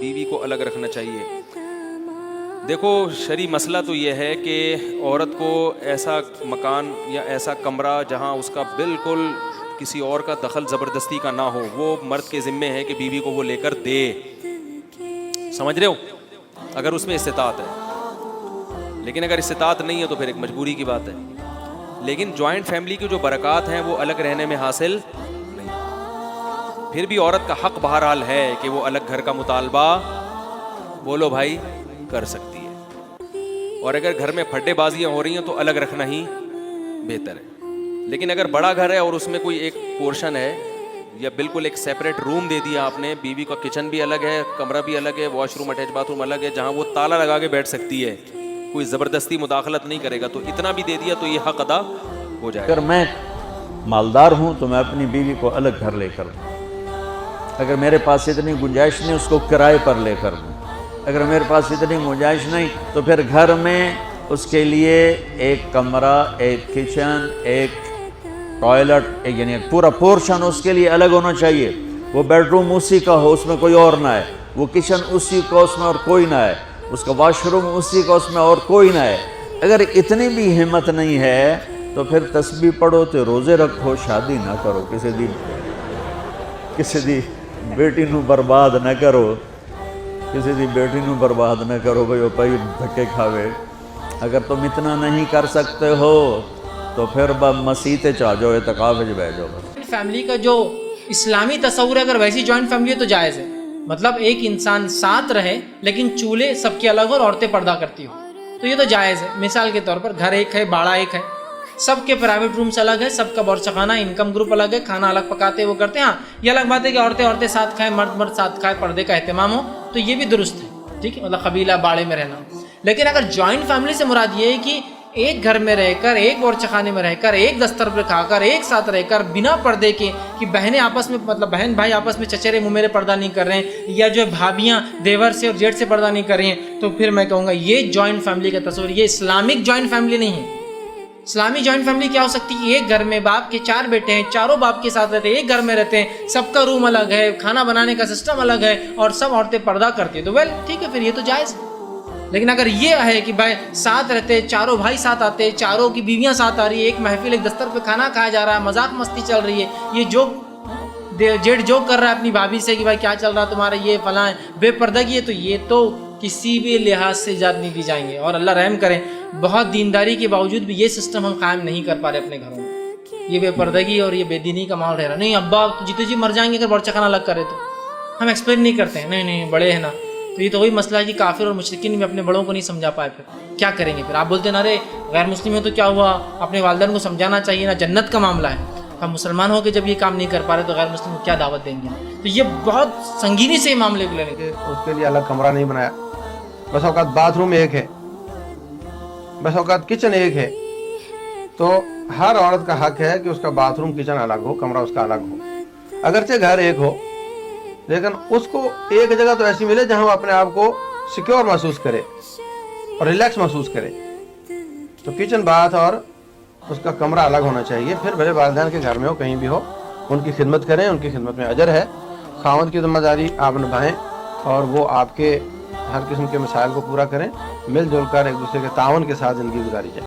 بیوی کو الگ رکھنا چاہیے؟ دیکھو شرعی مسئلہ تو یہ ہے کہ عورت کو ایسا مکان یا ایسا کمرہ جہاں اس کا بالکل کسی اور کا دخل زبردستی کا نہ ہو، وہ مرد کے ذمے ہے کہ بیوی کو وہ لے کر دے. سمجھ رہے ہو؟ اگر اس میں استطاعت ہے. لیکن اگر استطاعت نہیں ہے تو پھر ایک مجبوری کی بات ہے. لیکن جوائنٹ فیملی کی جو برکات ہیں وہ الگ رہنے میں حاصل نہیں. پھر بھی عورت کا حق بہرحال ہے کہ وہ الگ گھر کا مطالبہ بولو بھائی کر سکتی ہے. اور اگر گھر میں پھڈے بازیاں ہو رہی ہیں تو الگ رکھنا ہی بہتر ہے. لیکن اگر بڑا گھر ہے اور اس میں کوئی ایک پورشن ہے یا بالکل ایک سیپریٹ روم دے دیا آپ نے، بیوی کا کچن بھی الگ ہے، کمرہ بھی الگ ہے، wash room attach bath room الگ ہے، جہاں وہ تالا لگا کے بیٹھ سکتی ہے، کوئی زبردستی مداخلت نہیں کرے گا، تو اتنا بھی دے دیا تو یہ حق ادا ہو جائے گا. اگر میں مالدار ہوں تو میں اپنی بیوی کو الگ گھر لے کر دوں. اگر میرے پاس اتنی گنجائش نہیں اس کو کرائے پر لے کر دوں. اگر میرے پاس اتنی گنجائش نہیں تو پھر گھر میں اس کے لیے ایک کمرہ، ایک کچن، ایک ٹوائلٹ، یعنی ایک پورا پورشن اس کے لیے الگ ہونا چاہیے. وہ بیڈ روم اسی کا ہو، اس میں کوئی اور نہ ہے. وہ کچن اسی کا، اس میں اور کوئی نہ ہے. اس کا واش روم اسی کا، اس میں اور کوئی نہ ہے. اگر اتنی بھی ہمت نہیں ہے تو پھر تسبیح پڑھو تے روزے رکھو، شادی نہ کرو. کسی دی بیٹی نو برباد نہ کرو، کسی دی بیٹی نو برباد نہ کرو بھائی وہ پائی دھکے کھاوے. اگر تم اتنا نہیں کر سکتے ہو تو پھر مسیح چاہ جاؤ، اعتکاف وچ بیٹھ جاؤ. فیملی کا جو اسلامی تصور ہے، اگر ویسی جوائنٹ فیملی ہے تو جائز ہے. مطلب ایک انسان ساتھ رہے لیکن چولہے سب کے الگ اور عورتیں پردہ کرتی ہوں تو یہ تو جائز ہے. مثال کے طور پر گھر ایک ہے، باڑا ایک ہے، سب کے پرائیویٹ رومس الگ ہے، سب کا بورچخانہ، انکم گروپ الگ ہے، کھانا الگ پکاتے وہ کرتے ہیں. ہاں یہ الگ بات ہے کہ عورتیں ساتھ کھائیں، مرد ساتھ کھائیں، پردے کا اہتمام ہو تو یہ بھی درست ہے. ٹھیک ہے، مطلب قبیلہ باڑے میں رہنا. لیکن اگر جوائنٹ فیملی سے مراد یہ ہے کہ ایک گھر میں رہ کر، ایک بورچخانے میں رہ کر، ایک دستر پر کھا کر، ایک ساتھ رہ کر، بنا پردے کے، کہ بہنیں آپس میں، مطلب بہن بھائی آپس میں چچرے منہ میرے پردہ نہیں کر رہے ہیں، یا جو بھابیاں دیور سے اور جیٹھ سے پردہ نہیں کر رہی ہیں، تو پھر میں کہوں گا یہ جوائنٹ فیملی کا تصور، یہ اسلامک جوائنٹ فیملی نہیں ہے. اسلامی جوائنٹ فیملی کیا ہو سکتی ہے؟ ایک گھر میں باپ کے 4 بیٹے ہیں، چاروں باپ کے ساتھ رہتے ہیں، ایک گھر میں رہتے ہیں، سب کا روم الگ ہے، کھانا بنانے کا سسٹم الگ ہے، اور سب عورتیں پردہ کرتی ہیں، تو ویل ٹھیک ہے، پھر یہ تو جائز ہے. لیکن اگر یہ ہے کہ بھائی ساتھ رہتے، چاروں بھائی ساتھ آتے، چاروں کی بیویاں ساتھ آ رہی ہے، ایک محفل، ایک دستر پہ کھانا کھایا جا رہا ہے، مذاق مستی چل رہی ہے، یہ جیٹ جوک کر رہا ہے اپنی بھابھی سے کہ بھائی کیا چل رہا تمہارا، یہ فلاں بے پردگی ہے، تو یہ تو کسی بھی لحاظ سے اجازت نہیں دی جائیں گے. اور اللہ رحم کریں، بہت دینداری کے باوجود بھی یہ سسٹم ہم قائم نہیں کر پا رہے اپنے گھروں میں. یہ بے پردگی اور یہ بے دینی کا ماحول رہ رہا. نہیں ابا جیتے جی مر جائیں گے اگر بورچخانہ الگ کرے تو ہم ایکسپلین نہیں کرتے ہیں، نہیں بڑے ہیں نا. تو یہ تو وہی مسئلہ ہے کہ کافر اور مشرکین بھی اپنے بڑوں کو نہیں سمجھا پائے، پھر کیا کریں گے؟ پھر آپ بولتے ہیں ارے غیر مسلم ہو تو کیا ہوا، اپنے والدین کو سمجھانا چاہیے نا، جنت کا معاملہ ہے. ہم مسلمان ہو کے جب یہ کام نہیں کر پا رہے تو غیر مسلم کو کیا دعوت دیں گے؟ تو یہ بہت سنگینی سے معاملے کو لینے. اس کے لیے الگ کمرہ نہیں بنایا، بس اوقات باتھ روم ایک ہے، بس اوقات کچن ایک ہے، تو ہر عورت کا حق ہے کہ اس کا باتھ روم کچن الگ ہو، کمرہ اس کا الگ ہو. اگرچہ گھر ایک ہو لیکن اس کو ایک جگہ تو ایسی ملے جہاں وہ اپنے آپ کو سیکیور محسوس کرے اور ریلیکس محسوس کرے. تو کچن باتھ اور اس کا کمرہ الگ ہونا چاہیے. پھر بڑے والدین کے گھر میں ہو، کہیں بھی ہو، ان کی خدمت کریں، ان کی خدمت میں اجر ہے. خاوند کی ذمہ داری آپ نبھائیں اور وہ آپ کے ہر قسم کے مسائل کو پورا کریں. مل جل کر ایک دوسرے کے تعاون کے ساتھ زندگی گزاری جائے.